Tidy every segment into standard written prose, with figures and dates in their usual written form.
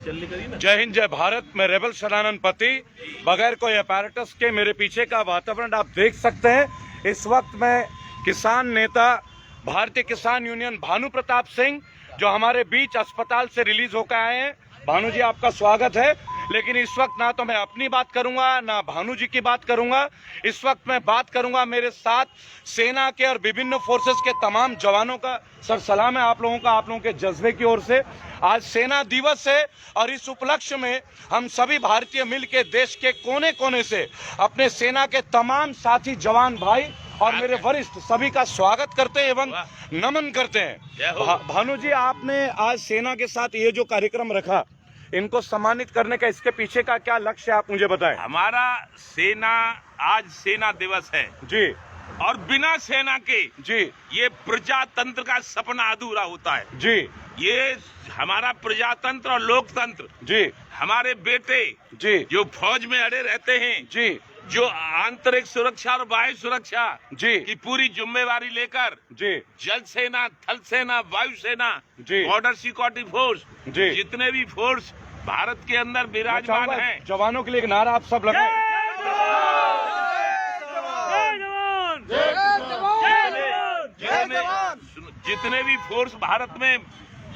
जय हिंद जय भारत। मैं रेबल सदानंद पति, बगैर कोई अपैरेटस के मेरे पीछे का वातावरण आप देख सकते हैं। इस वक्त मैं किसान नेता भारतीय किसान यूनियन भानु प्रताप सिंह जो हमारे बीच अस्पताल से रिलीज होकर आए हैं। भानु जी, आपका स्वागत है। लेकिन इस वक्त ना तो मैं अपनी बात करूंगा ना भानु जी की बात करूंगा। इस वक्त मैं बात करूंगा मेरे साथ सेना के और विभिन्न फोर्सेस के तमाम जवानों का। सर सलाम है आप लोगों का, आप लोगों के जज्बे की ओर से। आज सेना दिवस है और इस उपलक्ष्य में हम सभी भारतीय मिल के देश के कोने कोने से अपने सेना के तमाम साथी जवान भाई और मेरे वरिष्ठ सभी का स्वागत करते हैं एवं नमन करते हैं। भानु जी, आपने आज सेना के साथ ये जो कार्यक्रम रखा, इनको सम्मानित करने का इसके पीछे का क्या लक्ष्य है, आप मुझे बताएं। हमारा आज सेना दिवस है जी, और बिना सेना के जी ये प्रजातंत्र का सपना अधूरा होता है। जी, ये हमारा प्रजातंत्र और लोकतंत्र, जी हमारे बेटे जी जो फौज में अड़े रहते हैं, जी, जो आंतरिक सुरक्षा और वायु सुरक्षा जी की पूरी जिम्मेवारी लेकर जी, जल सेना, थल सेना, वायु सेना, जी, बॉर्डर सिक्योरिटी फोर्स, जी, जितने भी फोर्स भारत के अंदर विराजमान हैं, जवानों के लिए एक नारा आप सब लगाएं। जितने भी फोर्स भारत में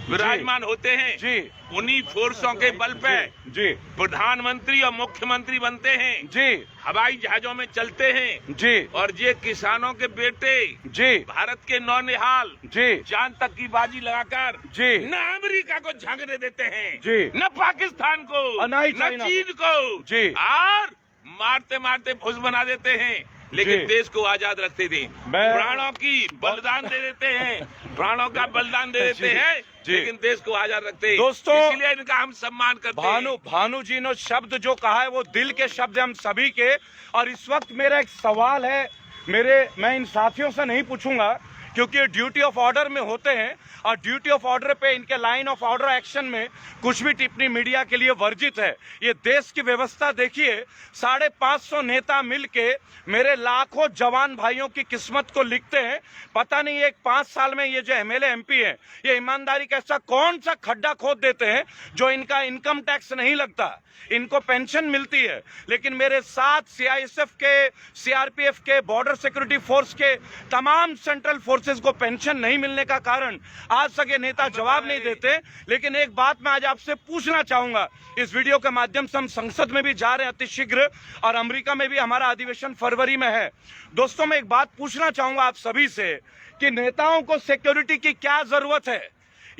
विराजमान होते हैं, जी, उन्हीं फोर्सों के बल पे जी प्रधानमंत्री और मुख्यमंत्री बनते हैं, जी, हवाई जहाजों में चलते हैं, जी, और ये किसानों के बेटे जी, भारत के नौनिहाल जी, जान तक की बाजी लगाकर जी, न अमेरिका को झांकने देते हैं, जी, न पाकिस्तान को, न न चीन को, जी, और मारते मारते फुस बना देते हैं, लेकिन देश को आजाद रखते थे। प्राणों की बलिदान दे देते हैं, प्राणों का बलिदान दे देते हैं, लेकिन देश को आजाद रखते हैं। दोस्तों, इसलिए इनका हम सम्मान करते हैं। भानु जी ने शब्द जो कहा है वो दिल के शब्द हम सभी के। और इस वक्त मेरा एक सवाल है, मैं इन साथियों से नहीं पूछूंगा क्योंकि ये ड्यूटी ऑफ ऑर्डर में होते हैं और ड्यूटी ऑफ ऑर्डर पे इनके लाइन ऑफ ऑर्डर एक्शन में कुछ भी टिप्पणी मीडिया के लिए वर्जित है। ये देश की व्यवस्था देखिए, 550 नेता मिलके मेरे लाखों जवान भाइयों की किस्मत को लिखते हैं। पता नहीं एक 5 साल में ये जो एमएलए एमपी है, ये ईमानदारी का ऐसा कौन सा खड्डा खोद देते हैं जो इनका इनकम टैक्स नहीं लगता, इनको पेंशन मिलती है। लेकिन मेरे साथ सीआईएसएफ के, सीआरपीएफ के, बॉर्डर सिक्योरिटी फोर्स के तमाम सेंट्रल फोर्सेस को पेंशन नहीं मिलने का कारण आज तक ये नेता जवाब नहीं देते। लेकिन एक बात मैं आज आपसे पूछना चाहूंगा, इस वीडियो के माध्यम से हम संसद में भी जा रहे हैं अतिशीघ्र और अमेरिका में भी हमारा अधिवेशन फरवरी में है। दोस्तों, मैं एक बात पूछना चाहूंगा आप सभी से कि नेताओं को सिक्योरिटी की क्या जरूरत है।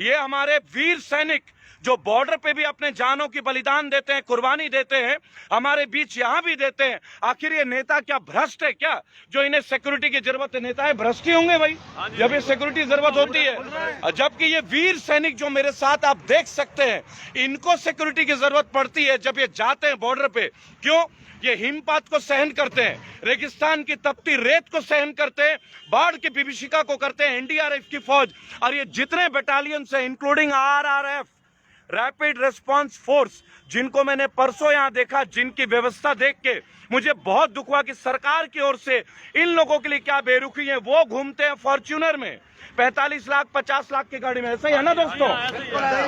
ये हमारे वीर सैनिक जो बॉर्डर पे भी अपने जानों की बलिदान देते हैं, कुर्बानी देते हैं, हमारे बीच यहाँ भी देते हैं। आखिर ये नेता क्या भ्रष्ट है क्या जो इन्हें सिक्योरिटी की जरूरत है? नेता है भ्रष्ट ही होंगे भाई जब ये सिक्योरिटी जरूरत होती है। जबकि ये वीर सैनिक जो मेरे साथ आप देख सकते हैं, इनको सिक्योरिटी की जरूरत पड़ती है जब ये जाते हैं बॉर्डर पे। क्यों? ये हिमपात को सहन करते हैं, रेगिस्तान की तपती रेत को सहन करते हैं, बाढ़ की विभीषिका को करते हैं एनडीआरएफ की फौज। और ये जितने बटालियन है including RRF, rapid response force, जिनको मैंने परसों यहां देखा, जिनकी व्यवस्था देख के मुझे बहुत दुख हुआ कि सरकार की ओर से इन लोगों के लिए क्या बेरुखी है। वो घूमते हैं फॉर्च्यूनर में 45 लाख 50 लाख की गाड़ी में, ऐसा ही है ना दोस्तों।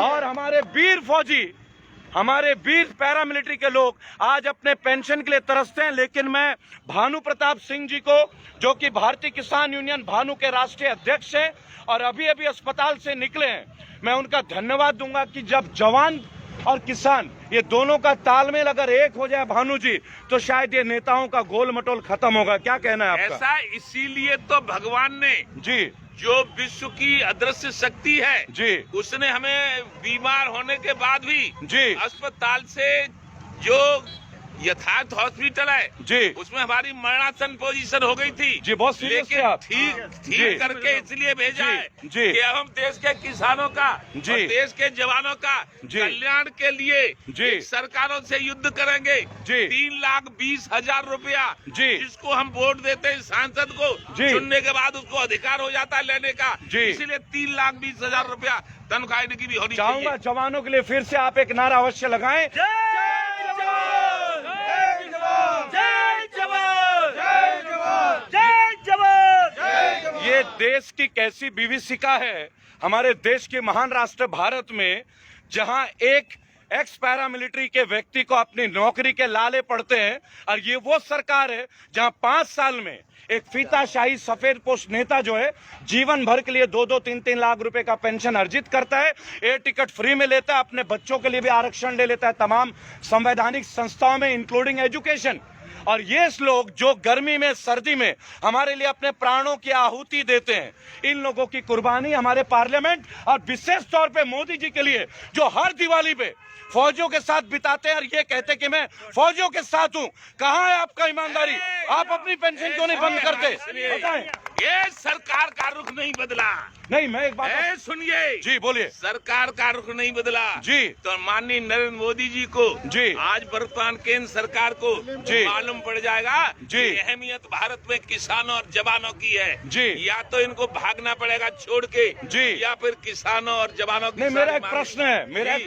और हमारे वीर फौजी, हमारे वीर पैरामिलिट्री के लोग आज अपने पेंशन के लिए तरसते हैं। लेकिन मैं भानु प्रताप सिंह जी को, जो कि भारतीय किसान यूनियन भानु के राष्ट्रीय अध्यक्ष हैं और अभी अभी अस्पताल से निकले हैं, मैं उनका धन्यवाद दूंगा कि जब जवान और किसान ये दोनों का तालमेल अगर एक हो जाए भानु जी, तो शायद ये नेताओं का गोल मटोल खत्म होगा। क्या कहना है आपका? ऐसा इसीलिए तो भगवान ने, जी, जो विश्व की अदृश्य शक्ति है, जी, उसने हमें बीमार होने के बाद भी, जी, अस्पताल से जो यथार्थ हॉस्पिटल है, जी, उसमें हमारी मरणासन पोजीशन हो गई थी, जी, बहुत सीरियस थे आप। ठीक करके इसलिए भेजा है कि अब हम देश के किसानों का, जी, और देश के जवानों का कल्याण के लिए, जी, सरकारों से युद्ध करेंगे। 3,20,000 रुपया, जी, जिसको हम वोट देते हैं सांसद को, चुनने के बाद उसको अधिकार हो जाता है लेने का, इसीलिए 3,20,000 रुपया तनख्वाह इनकी भी होनी चाहिए। चाहूंगा जवानों के लिए फिर से आप एक नारा अवश्य लगाएं। ये देश की कैसी विभीषिका है हमारे देश के महान राष्ट्र भारत में, जहां एक एक्स पैरामिलिट्री के व्यक्ति को अपनी नौकरी के लाले पड़ते हैं। और ये वो सरकार है जहां 5 साल में एक फीताशाही सफेद पोस्ट नेता जो है जीवन भर के लिए 2-2, 3-3 लाख रुपए का पेंशन अर्जित करता है, एयर टिकट फ्री में लेता है, अपने बच्चों के लिए भी आरक्षण ले लेता है तमाम संवैधानिक संस्थाओं में इंक्लूडिंग एजुकेशन। और ये लोग जो गर्मी में सर्दी में हमारे लिए अपने प्राणों की आहुति देते हैं, इन लोगों की कुर्बानी हमारे पार्लियामेंट और विशेष तौर पे मोदी जी के लिए जो हर दिवाली पे फौजियों के साथ बिताते हैं और ये कहते कि मैं फौजियों के साथ हूं। कहां है आपका ईमानदारी? आप अपनी पेंशन क्यों नहीं बंद करते? बताएं। ये सरकार का रुख नहीं बदला। नहीं, मैं एक बात सुनिए जी, बोलिए। सरकार का रुख नहीं बदला जी, तो माननीय नरेंद्र मोदी जी को जी आज वर्तमान केंद्र सरकार को जी मालूम पड़ जाएगा जी अहमियत भारत में किसानों और जवानों की है जी। या तो इनको भागना पड़ेगा छोड़ के जी, या फिर किसानों और जवानों की। नहीं, मेरा एक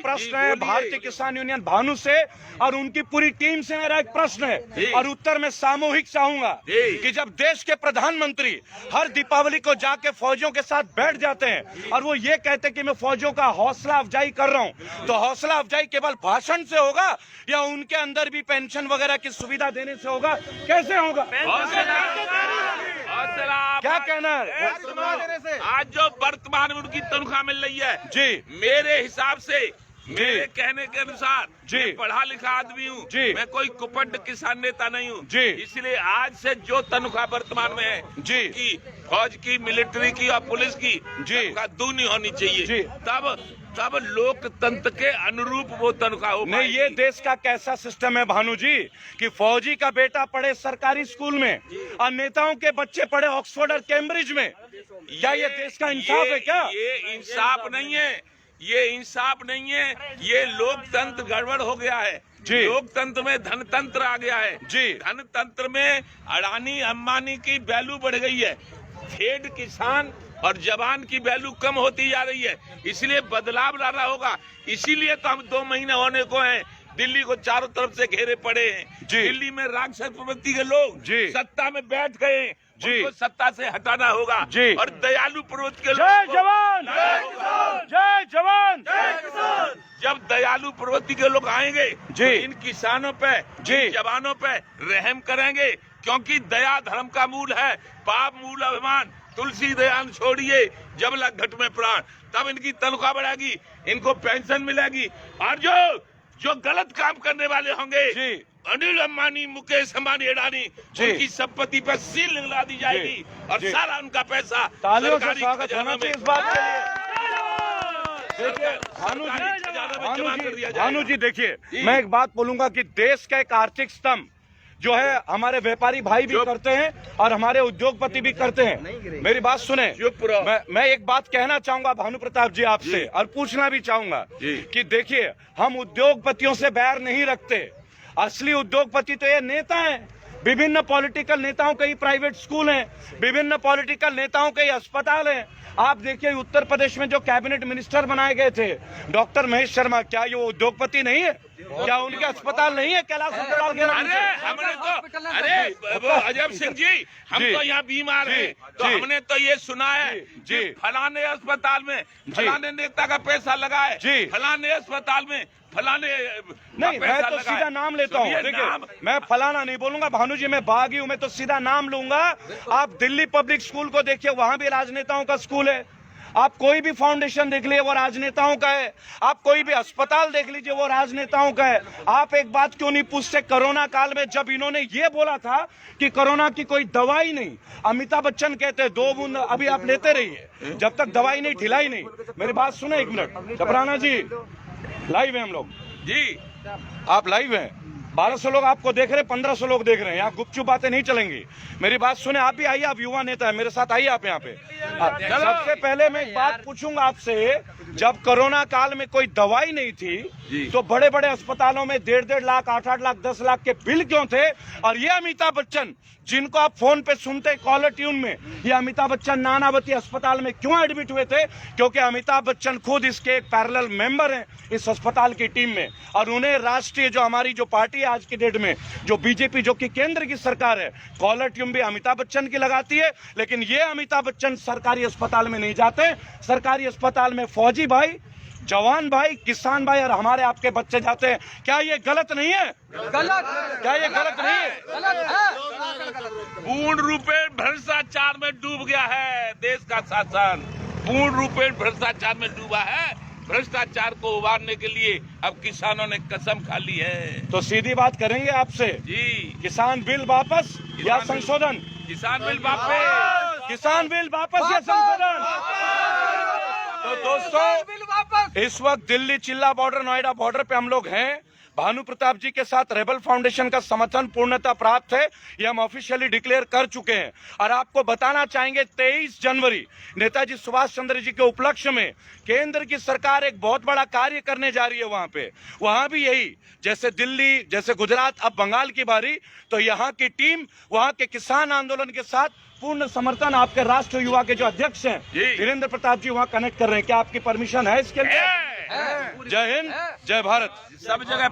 प्रश्न है भारतीय किसान यूनियन भानु से और उनकी पूरी टीम से मेरा एक प्रश्न है और उत्तर में सामूहिक चाहूंगा कि जब देश के प्रधानमंत्री हर दीपावली को जाके फौजियों के साथ बैठ जाते हैं और वो ये कहते हैं कि मैं फौजियों का हौसला अफजाई कर रहा हूं, तो हौसला अफजाई केवल भाषण से होगा या उनके अंदर भी पेंशन वगैरह की सुविधा देने से होगा? कैसे होगा? क्या कहना है? आज जो वर्तमान में उनकी तनख्वाह मिल रही है जी, मेरे हिसाब से मेरे कहने के अनुसार जी, मैं पढ़ा लिखा आदमी हूँ जी, मैं कोई कुपट किसान नेता नहीं हूँ जी, इसलिए आज से जो तनख्वाह वर्तमान में है जी, की फौज की, मिलिट्री की और पुलिस की जी, तनख्वाह दूनी होनी चाहिए जी। तब लोकतंत्र के अनुरूप वो तनख्वाह हो। नहीं, ये देश का कैसा सिस्टम है भानु जी कि फौजी का बेटा पढ़े सरकारी स्कूल में और नेताओं के बच्चे पढ़े ऑक्सफोर्ड और कैम्ब्रिज में? क्या ये देश का इंसाफ है? क्या ये इंसाफ नहीं है? ये इंसाफ नहीं है, ये लोकतंत्र गड़बड़ हो गया है जी। लोकतंत्र में धनतंत्र आ गया है जी। धनतंत्र में अडानी अंबानी की वैल्यू बढ़ गई है, ठेठ किसान और जवान की वैल्यू कम होती जा रही है, इसलिए बदलाव लाना होगा। इसीलिए तो हम 2 महीने होने को हैं, दिल्ली को चारों तरफ से घेरे पड़े हैं। दिल्ली में राक्षस प्रवृत्ति के लोग सत्ता में बैठ गए हैं, उनको सत्ता से हटाना होगा और दयालु प्रवृत्ति के जय जवान, जय जवान, जब दयालु प्रवृत्ति के लोग आएंगे तो इन किसानों पे, इन जवानों पे रहम करेंगे, क्योंकि दया धर्म का मूल है, पाप मूल अभिमान, तुलसी दयान छोड़िए जब लग घट में प्राण, तब इनकी तनख्वाह बढ़ेगी, इनको पेंशन मिलेगी। और जो गलत काम करने वाले होंगे, अनिल अंबानी, मुकेश अंबानी, अडानी, उनकी संपत्ति पर सील लगा दी जाएगी और सारा उनका पैसा तालियों से स्वागत होना चाहिए इस बात के लिए। देखिए भानु जी, देखिए मैं एक बात बोलूंगा कि देश का एक आर्थिक स्तंभ जो है हमारे व्यापारी भाई भी करते हैं और हमारे उद्योगपति भी करते हैं। मेरी बात सुने, मैं एक बात कहना चाहूंगा भानु प्रताप जी आपसे और पूछना भी चाहूंगा कि देखिए हम उद्योगपतियों से बैर नहीं रखते, असली उद्योगपति तो ये नेता हैं। विभिन्न पॉलिटिकल नेताओं के ही प्राइवेट स्कूल हैं, विभिन्न पॉलिटिकल नेताओं के ही अस्पताल हैं। आप देखिए उत्तर प्रदेश में जो कैबिनेट मिनिस्टर बनाए गए थे डॉक्टर महेश शर्मा, क्या ये उद्योगपति नहीं है? क्या उनके अस्पताल नहीं है कैलाश अस्पताल के नाम से? हमने तो अजब सिंह जी, हम तो यहाँ बीमार हैं तो हमने तो ये सुना है कि फलाने अस्पताल में फलाने नेता का पैसा लगा है, फलाने अस्पताल में फलाने नहीं, मैं तो सीधा नाम लेता हूँ। देखिए मैं फलाना नहीं बोलूंगा भानु जी, मैं बागी हूँ, मैं तो सीधा नाम लूंगा। आप दिल्ली पब्लिक स्कूल को देखिए, वहां भी राजनेताओं का स्कूल है। आप कोई भी फाउंडेशन देख लीजिए वो राजनेताओं का है, आप कोई भी अस्पताल देख लीजिए वो राजनेताओं का है। आप एक बात क्यों नहीं पूछते, कोरोना काल में जब इन्होंने ये बोला था कि कोरोना की कोई दवाई नहीं, अमिताभ बच्चन कहते हैं 2 बूंद अभी आप लेते रहिए जब तक दवाई नहीं ढिलाई नहीं। मेरी बात सुने 1 मिनट, चपराना जी लाइव है हम लोग जी, आप लाइव हैं, 1200 लोग आपको देख रहे हैं, 1500 लोग देख रहे हैं, यहाँ गुपचुप बातें नहीं चलेंगी। मेरी बात सुने, आप भी आइए, आप युवा नेता है, मेरे साथ आइए आप यहाँ पे। सबसे पहले मैं एक बात पूछूंगा आपसे, जब कोरोना काल में कोई दवाई नहीं थी तो बड़े बड़े अस्पतालों में 1.5 लाख, 8-8 लाख, 10 लाख के बिल क्यों थे? और ये अमिताभ बच्चन जिनको आप फोन पे सुनते कॉलर ट्यून में, ये अमिताभ बच्चन नानावती अस्पताल में क्यों एडमिट हुए थे? क्योंकि अमिताभ बच्चन खुद इसके एक पैरेलल मेंबर हैं इस अस्पताल की टीम में, और उन्हें राष्ट्रीय जो हमारी जो पार्टी है आज की डेट में जो बीजेपी जो कि केंद्र की सरकार है, कॉलर ट्यून भी अमिताभ बच्चन की लगाती है। लेकिन ये अमिताभ बच्चन सरकारी अस्पताल में नहीं जाते, सरकारी अस्पताल में फौजी भाई जवान भाई, किसान भाई और हमारे आपके बच्चे जाते हैं, क्या ये गलत नहीं है? गलत, क्या ये गलत नहीं है? गलत है। पूर्ण रूपेण भ्रष्टाचार में डूब गया है देश का शासन, पूर्ण रूपेण भ्रष्टाचार में डूबा है। भ्रष्टाचार को उबारने के लिए अब किसानों ने कसम खा ली है। तो सीधी बात करेंगे आपसे, जी, किसान बिल वापस या बिल- संशोधन? किसान बिल वापस, किसान बिल वापस या संशोधन? तो दोस्तों, इस वक्त दिल्ली चिल्ला बॉर्डर, नोएडा बॉर्डर पे हम लोग हैं। भानु प्रताप जी के साथ रेबल फाउंडेशन का समर्थन पूर्णता प्राप्त है, ये हम ऑफिशियली डिक्लेयर कर चुके हैं। और आपको बताना चाहेंगे 23 जनवरी नेताजी सुभाष चंद्र जी के उपलक्ष्य में केंद्र की सरकार एक बहुत बड़ा कार्य करने जा रही है वहां पे। वहां भी यही, जैसे दिल्ली, जैसे गुजरात, अब बंगाल की बारी, तो यहाँ की टीम वहां के किसान आंदोलन के साथ पूर्ण समर्थन आपके राष्ट्रीय युवा के जो अध्यक्ष हैं वीरेंद्र प्रताप जी वहां कनेक्ट कर रहे हैं। क्या आपकी परमिशन है इसके लिए? जय हिंद, जय भारत। सब जगह